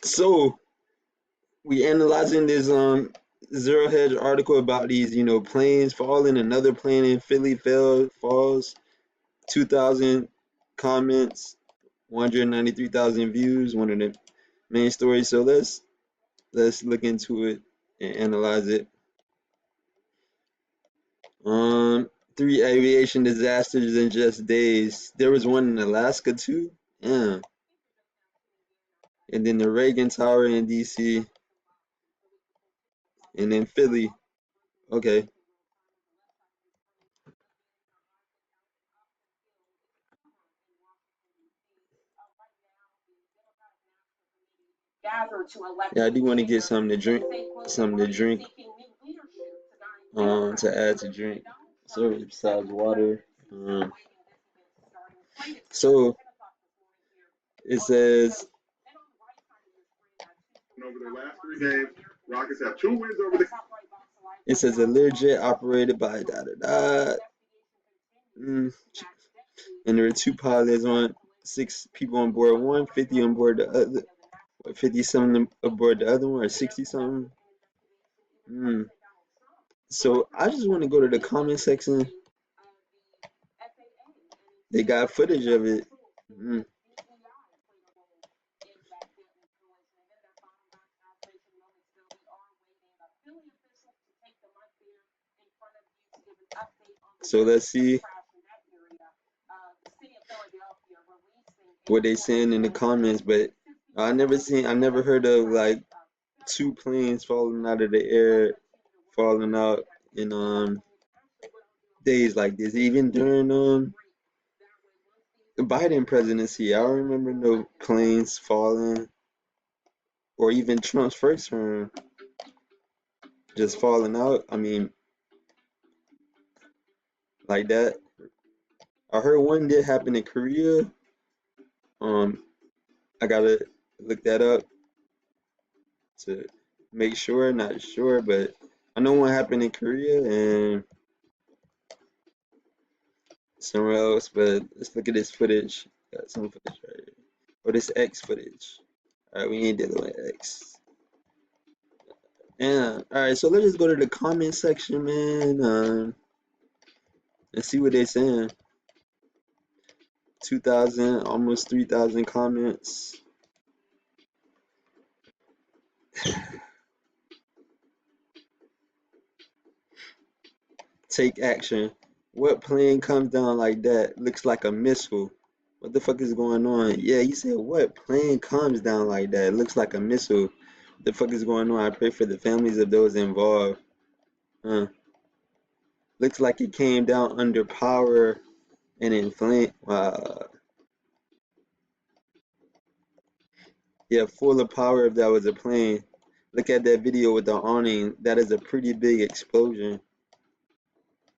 So we analyzing this 0Hedge article about these, planes falling. Another plane in Philly falls. 2,000 comments, 193,000 views. One of the main stories. So let's look into it and analyze it. Um, 3 aviation disasters in just days. There was one in Alaska too. Yeah, and then the Reagan Tower in D.C. and then Philly. Okay. Yeah, I do want to get something to drink, something to drink, to add to drink. So besides water, so it says over the last 3 games, Rockets have 2 wins over the. It says a Learjet operated by da da da. Mm. And there were 2 pilots on 6 people on board one, 50 on board the other, 50 something aboard the other one, or 60 something. Mm. So I just want to go to the comment section. They got footage of it. Mm. So let's see what they saying in the comments. But I never heard of like 2 planes falling out of the air, falling out in days like this. Even during the Biden presidency, I don't remember no planes falling, or even Trump's first term just falling out. I mean, like that. I heard one did happen in Korea. Um, I gotta look that up to make sure. Not sure, but I know one happened in Korea and somewhere else. But let's look at this footage. Got some footage right here. Oh, this X footage. All right, we ain't dealing with X. Yeah. All right, so let's just go to the comment section, man, and see what they're saying. 2,000, almost 3,000 comments. Take action. What plane comes down like that? Looks like a missile. What the fuck is going on? Yeah, you said what plane comes down like that? Looks like a missile. What the fuck is going on? I pray for the families of those involved. Huh. Looks like it came down under power and in flame. Yeah, full of power if that was a plane. Look at that video with the awning. That is a pretty big explosion.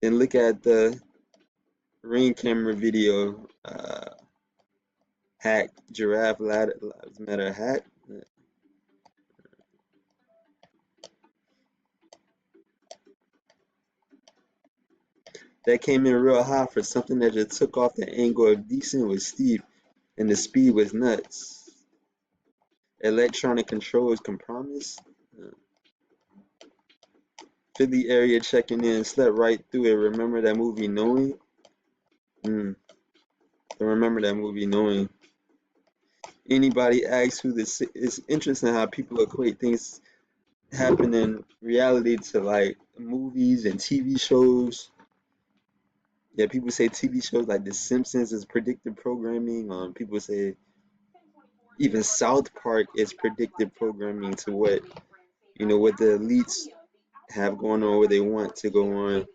Then look at the ring camera video. Hack giraffe lives matter hack. That came in real high for something that just took off. The angle of decent was steep and the speed was nuts. Electronic controls compromise. Philly area checking in, slept right through it. Remember that movie Knowing? I remember that movie Knowing. Anybody asks who this is? It's interesting how people equate things happen in reality to like movies and TV shows. Yeah, people say TV shows like The Simpsons is predictive programming. People say even South Park is predictive programming to what the elites have going on, what they want to go on.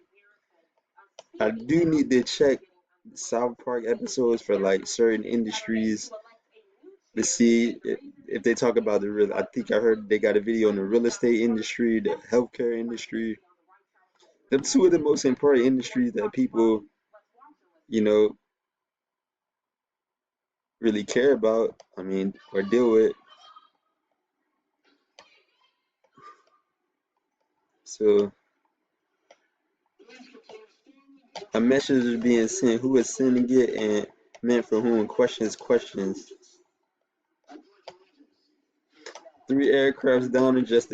I do need to check South Park episodes for like certain industries to see if they talk about the real. I think I heard they got a video on the real estate industry, the healthcare industry. The two of the most important industries that people, you know, really care about. I mean, or deal with. So a message is being sent. Who is sending it and meant for whom? Questions. Three aircrafts down in just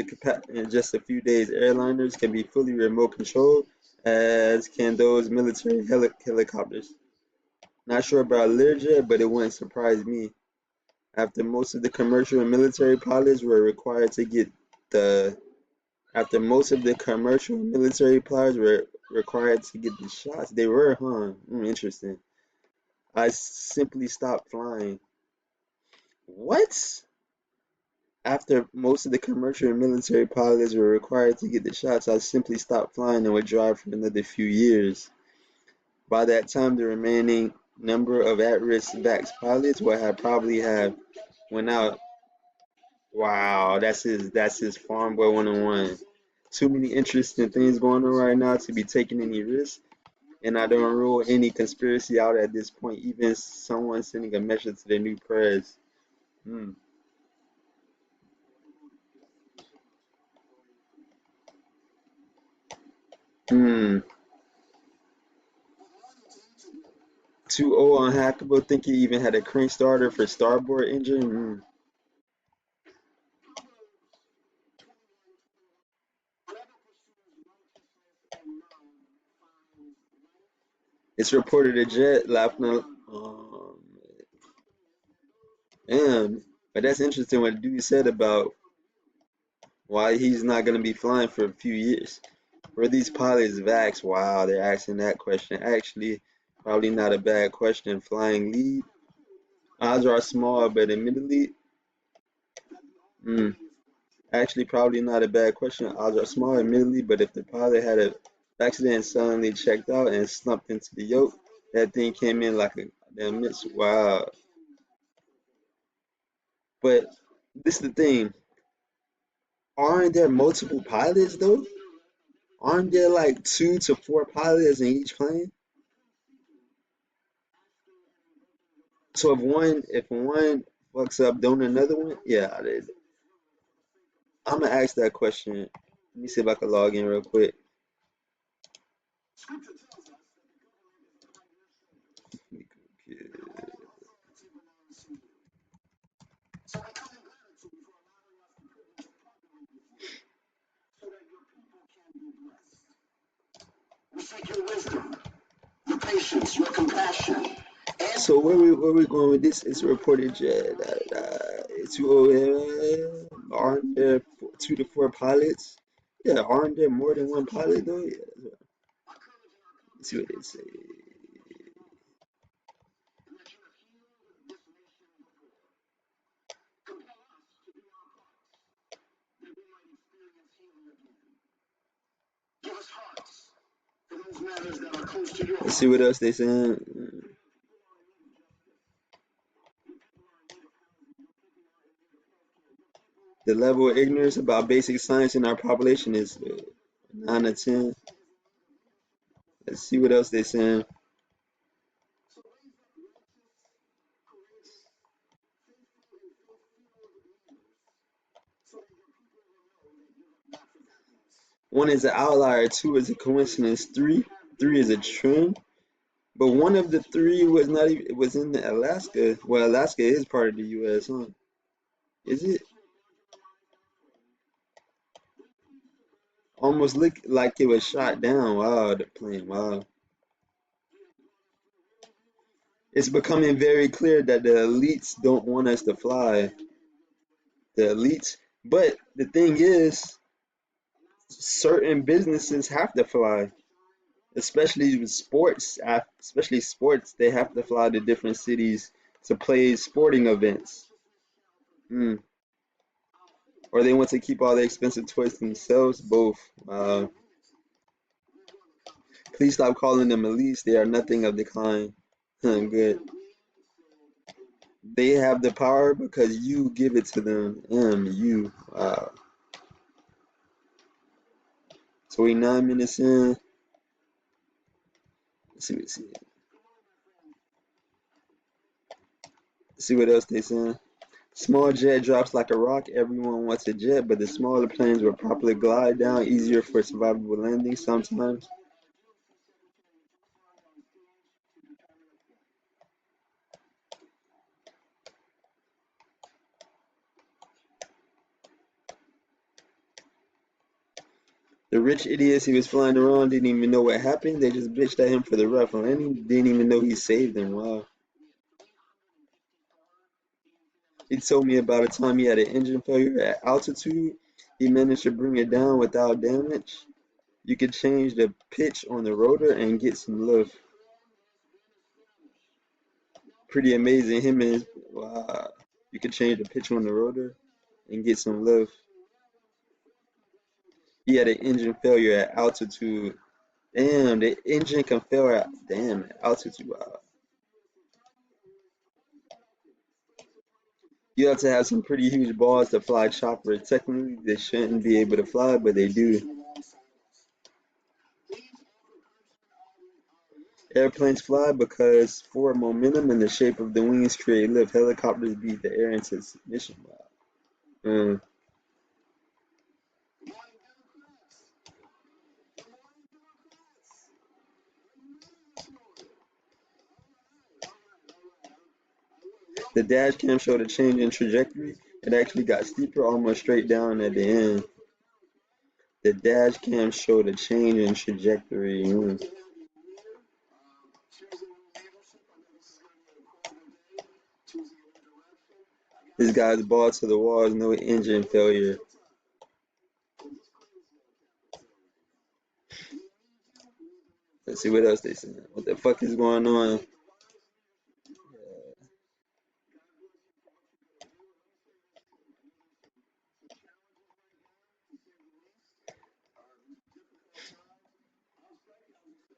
a few days. Airliners can be fully remote controlled, as can those military helicopters. Not sure about Learjet, but it wouldn't surprise me. After most of the commercial and military pilots were required to get the After most of the commercial and military pilots were required to get the shots, they were, huh? Interesting. I simply stopped flying. What? After most of the commercial and military pilots were required to get the shots, I simply stopped flying and would drive for another few years. By that time, the remaining number of at-risk vax pilots would have probably have went out. Wow, that's his Farm Boy 101. Too many interesting things going on right now to be taking any risks, and I don't rule any conspiracy out at this point. Even someone sending a message to the new press. Hmm. Hmm. Too old, unhackable. Think he even had a crank starter for starboard engine. It's reported a jet left. Damn. But that's interesting what dude said about why he's not gonna be flying for a few years. Were these pilots vax? Wow, they're asking that question. Actually, probably not a bad question. Flying lead. Odds are small, but admittedly, hmm, actually probably not a bad question. Odds are small, admittedly, but if the pilot had a accident and suddenly checked out and slumped into the yoke, that thing came in like a damn miss. Wow. But this is the thing. Aren't there multiple pilots though? Aren't there like 2 to 4 pilots in each plane? So if one fucks up, don't another one? Yeah, I'm gonna ask that question. Let me see if I can log in real quick. So where we going with this? It's reported aren't there 2 to 4 pilots? Yeah, aren't there more than one pilot though? Yeah, let's see what they say. Let's see what else they saying. The level of ignorance about basic science in our population is 9 to 10. Let's see what else they saying. One is an outlier, two is a coincidence, three is a trend. But one of the three was not even, it was in Alaska. Well, Alaska is part of the U.S., huh? Is it? Almost looked like it was shot down. Wow, the plane. Wow. It's becoming very clear that the elites don't want us to fly. The elites. But the thing is, certain businesses have to fly, especially with sports. Especially sports, they have to fly to different cities to play sporting events. Hmm. Or they want to keep all the expensive toys themselves. Both. Please stop calling them elites. They are nothing of the kind. Good. They have the power because you give it to them. You. 29 minutes in. Let's see what else they saying. Small jet drops like a rock. Everyone wants a jet, but the smaller planes will probably glide down easier for survivable landing sometimes. The rich idiots he was flying around didn't even know what happened. They just bitched at him for the rough landing. Didn't even know he saved them. Wow. He told me about a time he had an engine failure at altitude. He managed to bring it down without damage. You could change the pitch on the rotor and get some lift. Pretty amazing. Him and his, wow. You could change the pitch on the rotor and get some lift. He had an engine failure at altitude. Damn, the engine can fail at altitude. Wow. You have to have some pretty huge balls to fly chopper. Technically, they shouldn't be able to fly, but they do. Airplanes fly because forward momentum and the shape of the wings create lift. Helicopters beat the air into submission. Wow. Mm. The dash cam showed a change in trajectory. It actually got steeper, almost straight down at the end. The dash cam showed a change in trajectory. Mm. This guy's ball to the walls, no engine failure. Let's see what else they saying. What the fuck is going on?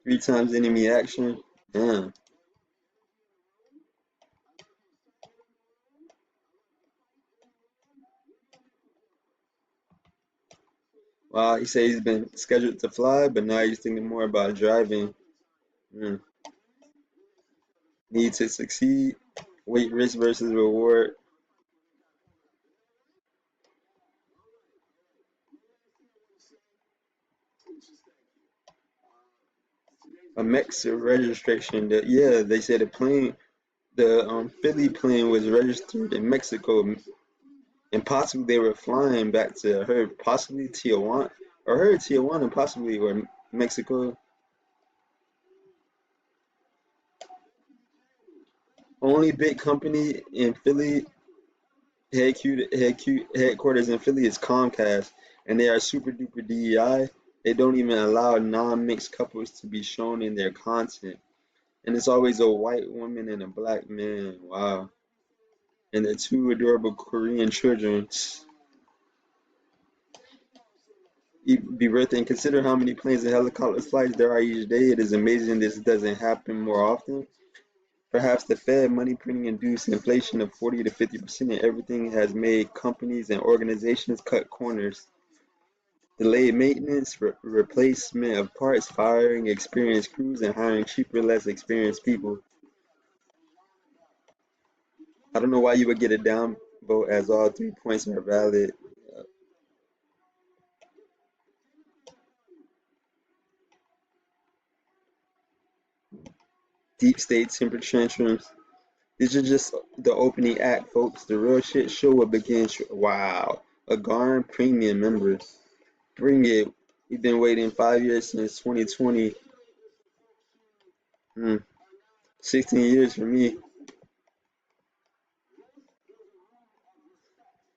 3 times enemy action. Damn. Wow, he said he's been scheduled to fly, but now he's thinking more about driving. Mm. Need to succeed. Weight risk versus reward. A Mexican registration. Yeah, they said the Philly plane was registered in Mexico, and possibly they were flying back to possibly Tijuana, or Tijuana possibly or Mexico. Only big company in Philly, headquarters in Philly is Comcast, and they are super duper DEI. They don't even allow non-mixed couples to be shown in their content, and it's always a white woman and a black man. Wow, and the two adorable Korean children. Be worth it. And consider how many planes and helicopter flights there are each day. It is amazing this doesn't happen more often. Perhaps the Fed money printing induced inflation of 40 to 50% in everything has made companies and organizations cut corners. Delayed maintenance, replacement of parts, firing experienced crews, and hiring cheaper, less experienced people. I don't know why you would get a down vote as all 3 points are valid. Deep state temper tantrums. This is just the opening act, folks. The real shit show will begin. Wow. A Garn premium member. Bring it. We've been waiting 5 years since 2020. 16 years for me.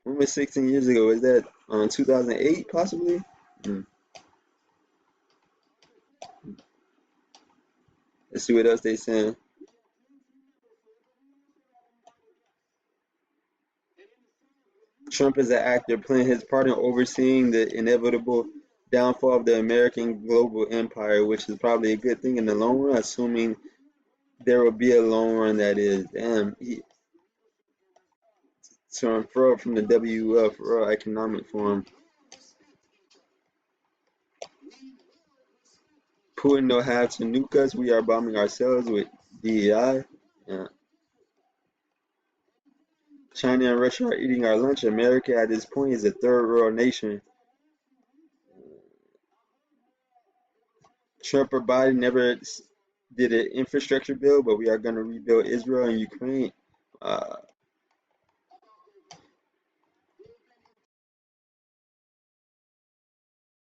When was 16 years ago? Is that 2008 possibly? Mm. Let's see what else they saying. Trump is an actor playing his part in overseeing the inevitable downfall of the American global empire, which is probably a good thing in the long run, assuming there will be a long run that is. Damn, to unfurl from the WF World Economic Forum. Putin don't have to nuke us. We are bombing ourselves with DEI. Yeah. China and Russia are eating our lunch. America at this point is a third world nation. Trump or Biden never did an infrastructure bill, but we are going to rebuild Israel and Ukraine.